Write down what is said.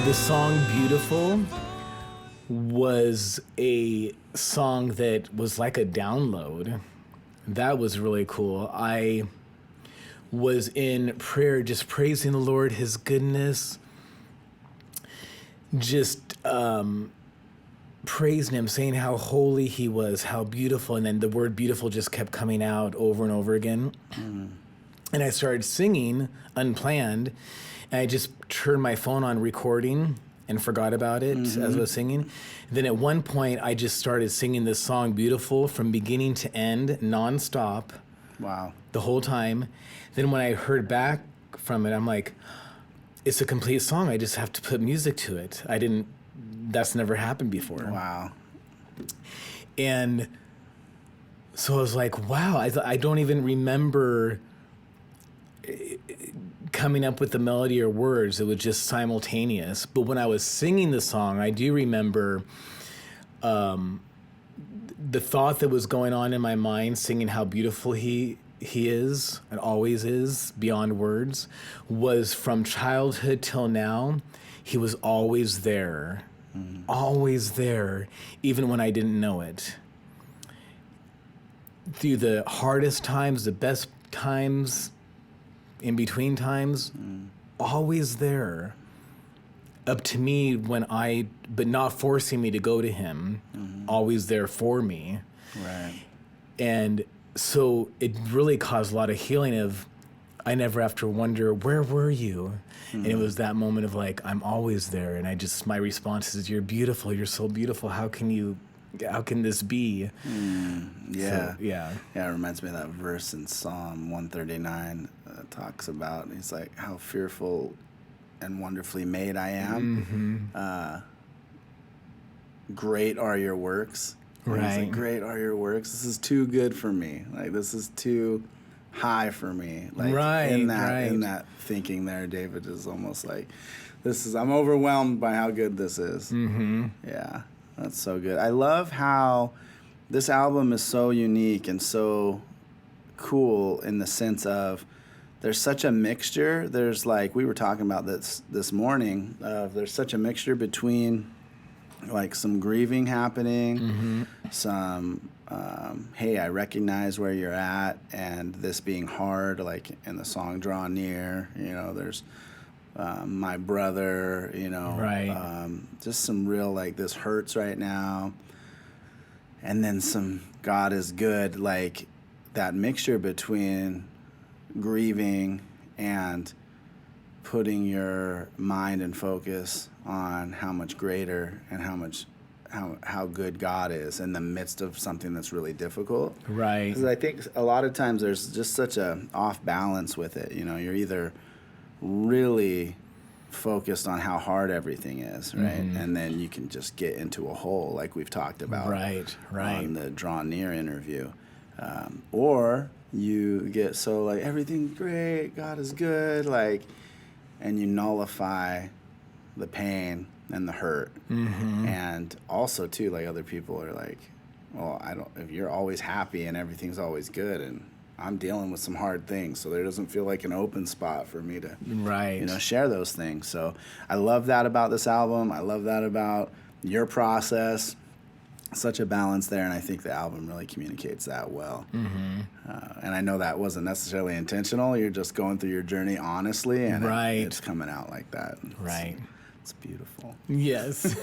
The song Beautiful was a song that was like a download. That was really cool. I was in prayer just praising the Lord, his goodness, just praising him, saying how holy he was, how beautiful. And then the word beautiful just kept coming out over and over again. And I started singing unplanned. And I just turned my phone on recording and forgot about it as I was singing. Then at one point, I just started singing this song Beautiful from beginning to end, nonstop. Wow. The whole time. Then when I heard back from it, I'm like, it's a complete song. I just have to put music to it. That's never happened before. Wow. And so I was like, wow, I don't even remember coming up with the melody or words. It was just simultaneous. But when I was singing the song, I do remember the thought that was going on in my mind, singing how beautiful he is and always is beyond words, was from childhood till now. He was always there, even when I didn't know it. Through the hardest times, the best times, in between times, always there. Up to me but not forcing me to go to him, always there for me. Right. And so it really caused a lot of healing of, I never have to wonder, where were you? And it was that moment of like, I'm always there. And my response is, you're beautiful. You're so beautiful. How can this be? Yeah. So, yeah. Yeah, it reminds me of that verse in Psalm 139 that talks about, he's like, how fearful and wonderfully made I am. Great are your works. And he's like, great are your works. This is too good for me. Like, this is too high for me. Like, in that thinking there, David is almost like, I'm overwhelmed by how good this is. Yeah, that's so good. I love how this album is so unique and so cool in the sense of there's such a mixture. There's like, we were talking about this morning, there's such a mixture between like some grieving happening, some, hey, I recognize where you're at, and this being hard, like in the song Draw Near, there's my brother, just some real, like, this hurts right now. And then some God is good, like that mixture between grieving and putting your mind and focus on how much greater and how good God is in the midst of something that's really difficult. Right. Because I think a lot of times there's just such a off balance with it. You're either really focused on how hard everything is, right? And then you can just get into a hole like we've talked about on the Draw Near interview. Or you get so like, everything's great, God is good, like, and you nullify the pain and the hurt. And also too, like, other people are like, well, if you're always happy and everything's always good, and I'm dealing with some hard things, so there doesn't feel like an open spot for me to share those things. So I love that about this album. I love that about your process. Such a balance there, and I think the album really communicates that well. And I know that wasn't necessarily intentional. You're just going through your journey honestly, and it's coming out like that. It's beautiful. Yes.